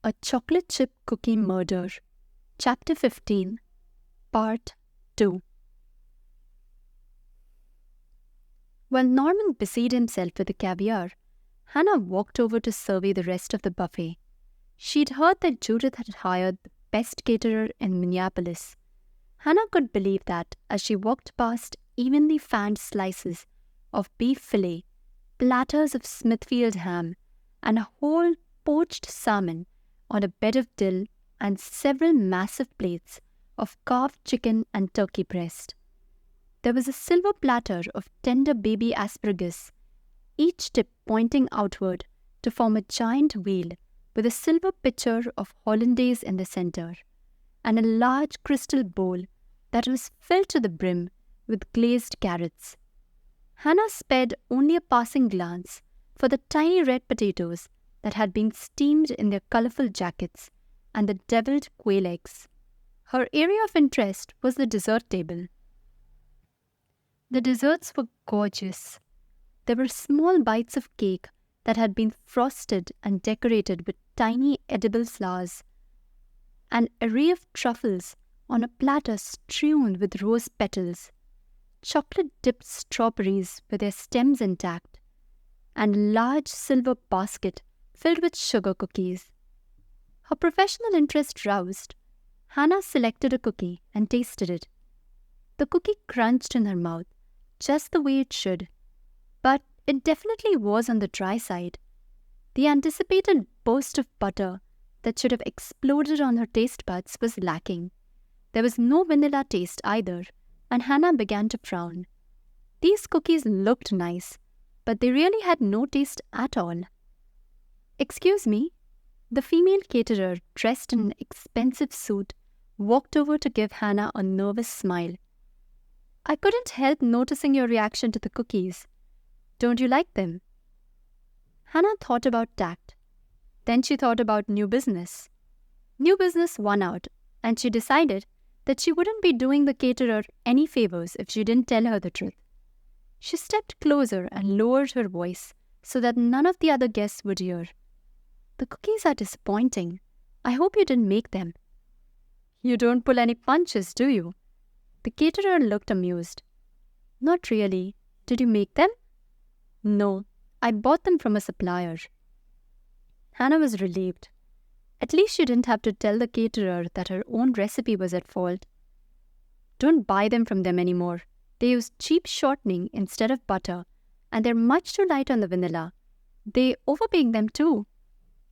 A Chocolate Chip Cookie Murder, Chapter 15, Part 2. While Norman busied himself with the caviar, Hannah walked over to survey the rest of the buffet. She'd heard that Judith had hired the best caterer in Minneapolis. Hannah could believe that as she walked past evenly fanned slices of beef fillet, platters of Smithfield ham, and a whole poached salmon on a bed of dill and several massive plates of carved chicken and turkey breast. There was a silver platter of tender baby asparagus, each tip pointing outward to form a giant wheel with a silver pitcher of hollandaise in the center, and a large crystal bowl that was filled to the brim with glazed carrots. Hannah spared only a passing glance for the tiny red potatoes that had been steamed in their colorful jackets and the deviled quail eggs. Her area of interest was the dessert table. The desserts were gorgeous. There were small bites of cake that had been frosted and decorated with tiny edible flowers, an array of truffles on a platter strewn with rose petals, chocolate-dipped strawberries with their stems intact, and a large silver basket filled with sugar cookies. Her professional interest roused, Hannah selected a cookie and tasted it. The cookie crunched in her mouth, just the way it should, but it definitely was on the dry side. The anticipated burst of butter that should have exploded on her taste buds was lacking. There was no vanilla taste either, and Hannah began to frown. These cookies looked nice, but they really had no taste at all. "Excuse me," the female caterer, dressed in an expensive suit, walked over to give Hannah a nervous smile. "I couldn't help noticing your reaction to the cookies. Don't you like them?" Hannah thought about tact. Then she thought about new business. New business won out, and she decided that she wouldn't be doing the caterer any favors if she didn't tell her the truth. She stepped closer and lowered her voice so that none of the other guests would hear. "The cookies are disappointing. I hope you didn't make them." "You don't pull any punches, do you?" The caterer looked amused. "Not really. Did you make them?" "No, I bought them from a supplier." Hannah was relieved. At least she didn't have to tell the caterer that her own recipe was at fault. "Don't buy them from them anymore. They use cheap shortening instead of butter, and they're much too light on the vanilla. They overbake them too.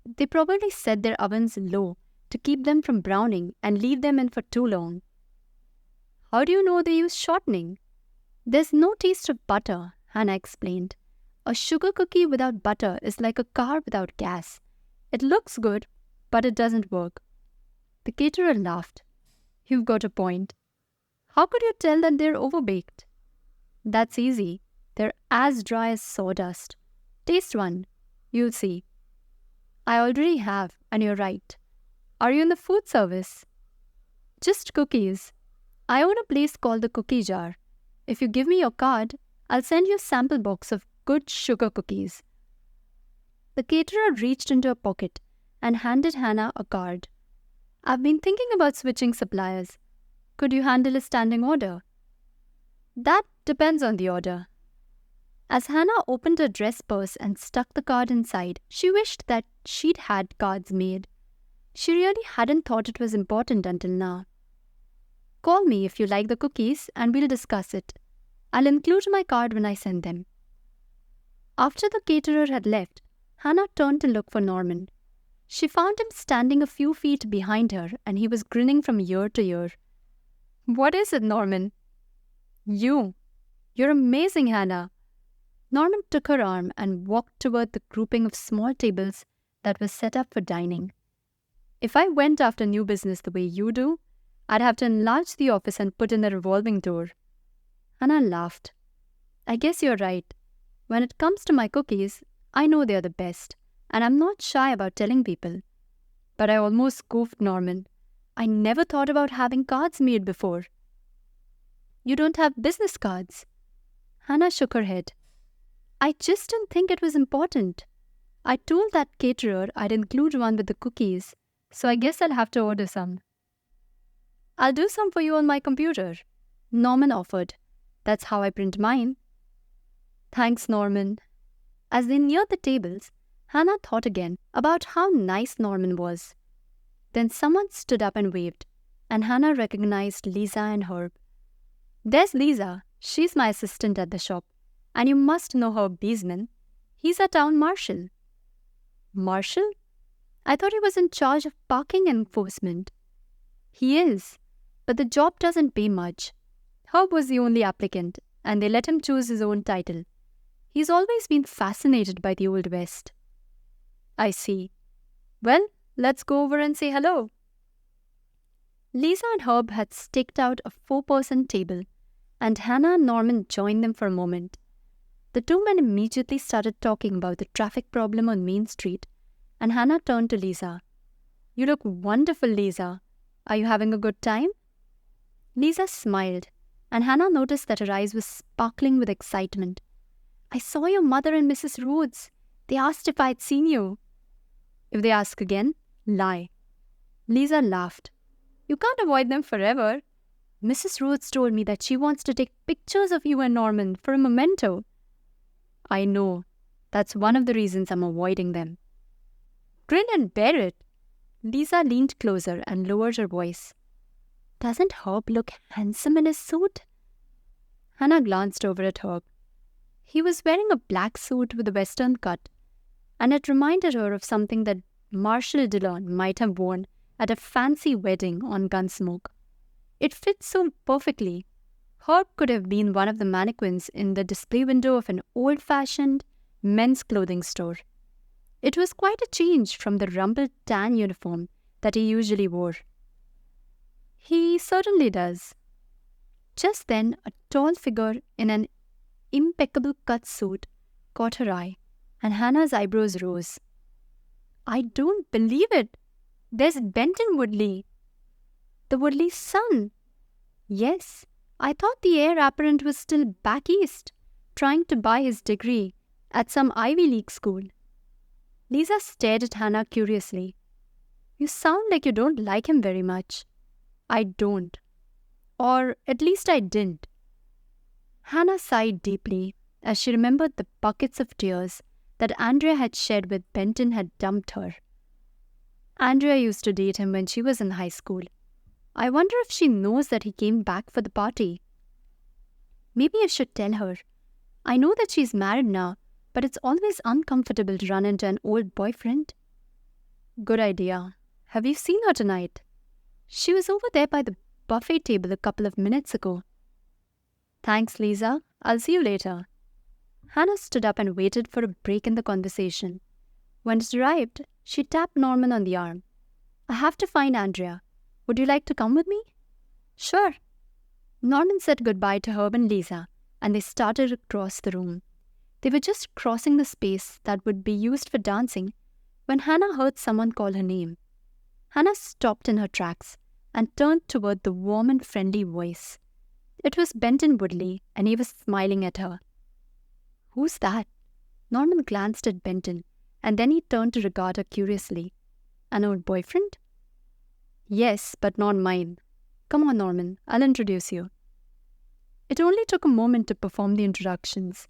They probably set their ovens low to keep them from browning and leave them in for too long." "How do you know they use shortening?" "There's no taste of butter," Hannah explained. "A sugar cookie without butter is like a car without gas. It looks good, but it doesn't work." The caterer laughed. "You've got a point. How could you tell that they're overbaked?" "That's easy. They're as dry as sawdust. Taste one. You'll see." "I already have, and you're right. Are you in the food service?" "Just cookies. I own a place called the Cookie Jar. If you give me your card, I'll send you a sample box of good sugar cookies." The caterer reached into a pocket and handed Hannah a card. "I've been thinking about switching suppliers. Could you handle a standing order?" "That depends on the order." As Hannah opened her dress purse and stuck the card inside, she wished that she'd had cards made. She really hadn't thought it was important until now. "Call me if you like the cookies and we'll discuss it. I'll include my card when I send them." After the caterer had left, Hannah turned to look for Norman. She found him standing a few feet behind her, and he was grinning from ear to ear. "What is it, Norman?" "You. You're amazing, Hannah." Norman took her arm and walked toward the grouping of small tables that was set up for dining. "If I went after new business the way you do, I'd have to enlarge the office and put in a revolving door." Hannah laughed. "I guess you're right. When it comes to my cookies, I know they're the best, and I'm not shy about telling people." "But I almost goofed, Norman. I never thought about having cards made before." "You don't have business cards?" Hannah shook her head. "I just didn't think it was important. I told that caterer I'd include one with the cookies, so I guess I'll have to order some. I'll do some for you on my computer, Norman offered. That's how I print mine. Thanks, Norman. As they neared the tables, Hannah thought again about how nice Norman was. Then someone stood up and waved, and Hannah recognized Lisa and Herb. There's Lisa. She's my assistant at the shop. And you must know Herb Beesman. He's a town marshal. Marshal? I thought he was in charge of parking enforcement. He is, but the job doesn't pay much. Herb was the only applicant, and they let him choose his own title. He's always been fascinated by the Old West. I see. Well, let's go over and say hello. Lisa and Herb had staked out a 4-person table, and Hannah and Norman joined them for a moment. The two men immediately started talking about the traffic problem on Main Street, and Hannah turned to Lisa. You look wonderful, Lisa. Are you having a good time? Lisa smiled, and Hannah noticed that her eyes were sparkling with excitement. I saw your mother and Mrs. Rhodes. They asked if I'd seen you. If they ask again, lie. Lisa laughed. You can't avoid them forever. Mrs. Rhodes told me that she wants to take pictures of you and Norman for a memento. I know. That's one of the reasons I'm avoiding them. Grin and bear it. Lisa leaned closer and lowered her voice. Doesn't Herb look handsome in his suit? Hannah glanced over at Herb. He was wearing a black suit with a western cut, and it reminded her of something that Marshal Dillon might have worn at a fancy wedding on Gunsmoke. It fit so perfectly. Herb could have been one of the mannequins in the display window of an old-fashioned men's clothing store. It was quite a change from the rumpled tan uniform that he usually wore. He certainly does. Just then, a tall figure in an impeccable cut suit caught her eye, and Hannah's eyebrows rose. I don't believe it. There's Benton Woodley. The Woodley's son. Yes, I thought the heir apparent was still back east, trying to buy his degree at some Ivy League school. Lisa stared at Hannah curiously. You sound like you don't like him very much. I don't. Or at least I didn't. Hannah sighed deeply as she remembered the buckets of tears that Andrea had shed when Benton had dumped her. Andrea used to date him when she was in high school. I wonder if she knows that he came back for the party. Maybe I should tell her. I know that she's married now, but it's always uncomfortable to run into an old boyfriend. Good idea. Have you seen her tonight? She was over there by the buffet table a couple of minutes ago. Thanks, Lisa. I'll see you later. Hannah stood up and waited for a break in the conversation. When it arrived, she tapped Norman on the arm. I have to find Andrea. Would you like to come with me? Sure. Norman said goodbye to Herb and Lisa, and they started across the room. They were just crossing the space that would be used for dancing when Hannah heard someone call her name. Hannah stopped in her tracks and turned toward the warm and friendly voice. It was Benton Woodley, and he was smiling at her. Who's that? Norman glanced at Benton, and then he turned to regard her curiously. An old boyfriend? Yes, but not mine. Come on, Norman, I'll introduce you. It only took a moment to perform the introductions.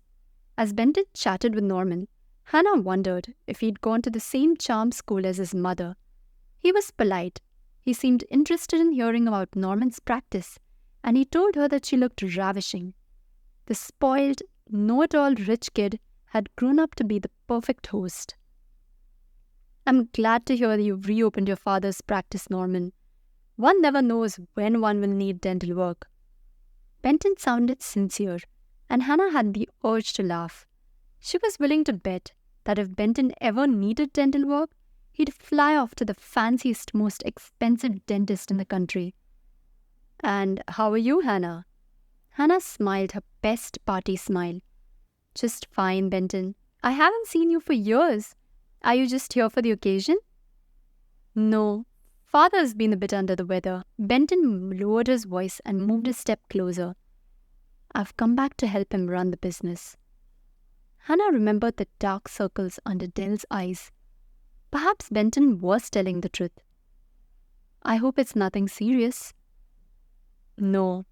As Benton chatted with Norman, Hannah wondered if he'd gone to the same charm school as his mother. He was polite. He seemed interested in hearing about Norman's practice, and he told her that she looked ravishing. The spoiled, know-it-all rich kid had grown up to be the perfect host. I'm glad to hear you've reopened your father's practice, Norman. One never knows when one will need dental work. Benton sounded sincere, and Hannah had the urge to laugh. She was willing to bet that if Benton ever needed dental work, he'd fly off to the fanciest, most expensive dentist in the country. And how are you, Hannah? Hannah smiled her best party smile. Just fine, Benton. I haven't seen you for years. Are you just here for the occasion? No. Father's been a bit under the weather. Benton lowered his voice and moved a step closer. I've come back to help him run the business. Hannah remembered the dark circles under Dell's eyes. Perhaps Benton was telling the truth. I hope it's nothing serious. No,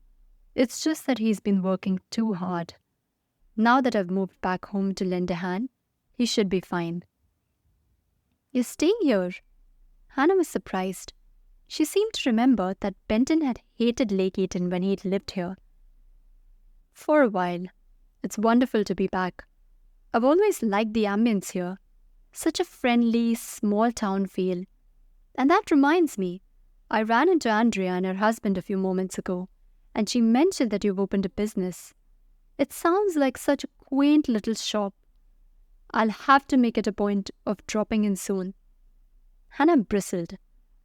it's just that he's been working too hard. Now that I've moved back home to lend a hand, he should be fine. You're staying here? Hannah was surprised. She seemed to remember that Benton had hated Lake Eaton when he'd lived here. For a while. It's wonderful to be back. I've always liked the ambience here. Such a friendly, small town feel. And that reminds me, I ran into Andrea and her husband a few moments ago, and she mentioned that you've opened a business. It sounds like such a quaint little shop. I'll have to make it a point of dropping in soon. Hannah bristled.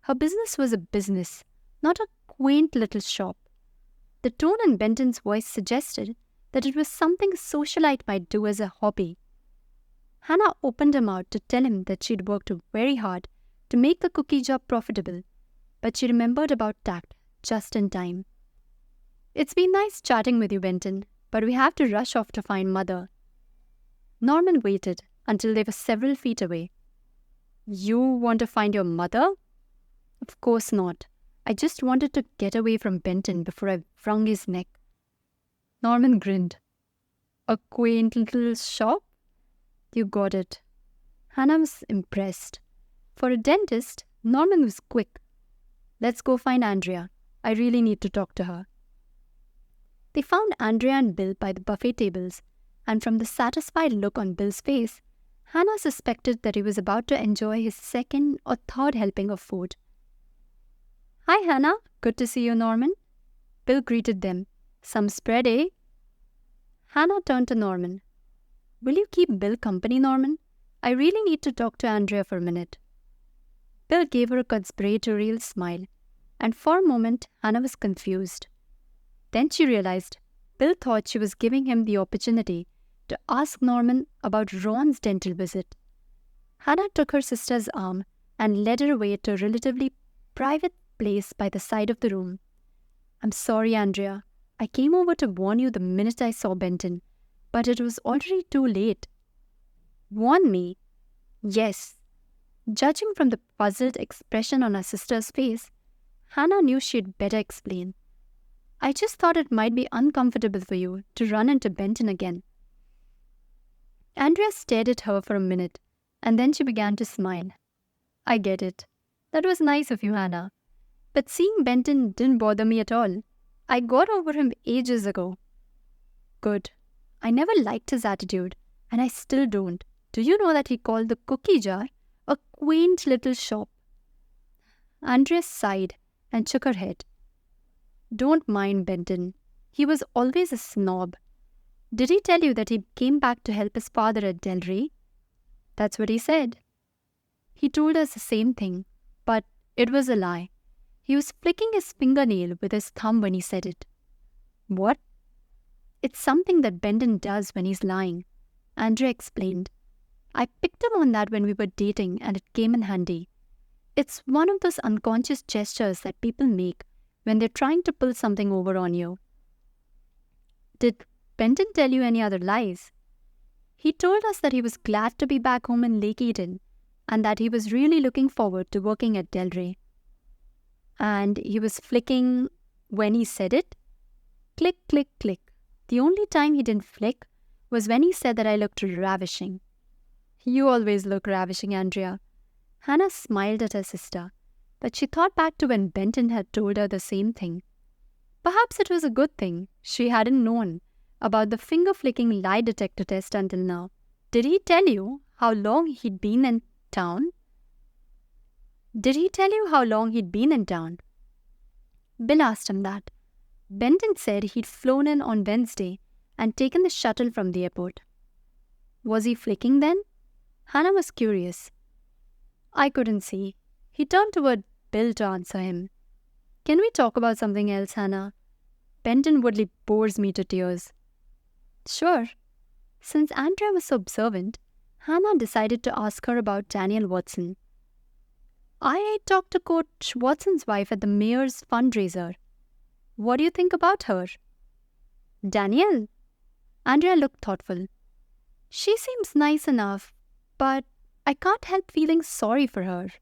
Her business was a business, not a quaint little shop. The tone in Benton's voice suggested that it was something a socialite might do as a hobby. Hannah opened her mouth to tell him that she'd worked very hard to make the cookie job profitable, but she remembered about tact just in time. It's been nice chatting with you, Benton, but we have to rush off to find Mother. Norman waited until they were several feet away. You want to find your mother? Of course not. I just wanted to get away from Benton before I wrung his neck. Norman grinned. A quaint little shop? You got it. Hannah was impressed. For a dentist, Norman was quick. Let's go find Andrea. I really need to talk to her. They found Andrea and Bill by the buffet tables, and from the satisfied look on Bill's face, Hannah suspected that he was about to enjoy his second or third helping of food. Hi, Hannah. Good to see you, Norman. Bill greeted them. Some spread, eh? Hannah turned to Norman. Will you keep Bill company, Norman? I really need to talk to Andrea for a minute. Bill gave her a conspiratorial smile, and for a moment Hannah was confused. Then she realized Bill thought she was giving him the opportunity to ask Norman about Ron's dental visit. Hannah took her sister's arm and led her away to a relatively private place by the side of the room. I'm sorry, Andrea. I came over to warn you the minute I saw Benton, but it was already too late. Warn me? Yes. Judging from the puzzled expression on her sister's face, Hannah knew she'd better explain. I just thought it might be uncomfortable for you to run into Benton again. Andrea stared at her for a minute, and then she began to smile. I get it. That was nice of you, Hannah. But seeing Benton didn't bother me at all. I got over him ages ago. Good. I never liked his attitude, and I still don't. Do you know that he called the cookie jar a quaint little shop? Andrea sighed and shook her head. Don't mind Benton. He was always a snob. Did he tell you that he came back to help his father at Delray? That's what he said. He told us the same thing, but it was a lie. He was flicking his fingernail with his thumb when he said it. What? It's something that Benton does when he's lying, Andrea explained. I picked him on that when we were dating, and it came in handy. It's one of those unconscious gestures that people make when they're trying to pull something over on you. Did Benton tell you any other lies? He told us that he was glad to be back home in Lake Eaton, and that he was really looking forward to working at Delray. And he was flicking when he said it? Click, click, click. The only time he didn't flick was when he said that I looked ravishing. You always look ravishing, Andrea. Hannah smiled at her sister, but she thought back to when Benton had told her the same thing. Perhaps it was a good thing she hadn't known about the finger-flicking lie detector test until now. Did he tell you how long he'd been in town? Bill asked him that. Benton said he'd flown in on Wednesday and taken the shuttle from the airport. Was he flicking then? Hannah was curious. I couldn't see. He turned toward Bill to answer him. Can we talk about something else, Hannah? Benton Woodley bores me to tears. Sure. Since Andrea was so observant, Hannah decided to ask her about Daniel Watson. I talked to Coach Watson's wife at the mayor's fundraiser. What do you think about her? Danielle? Andrea looked thoughtful. She seems nice enough, but I can't help feeling sorry for her.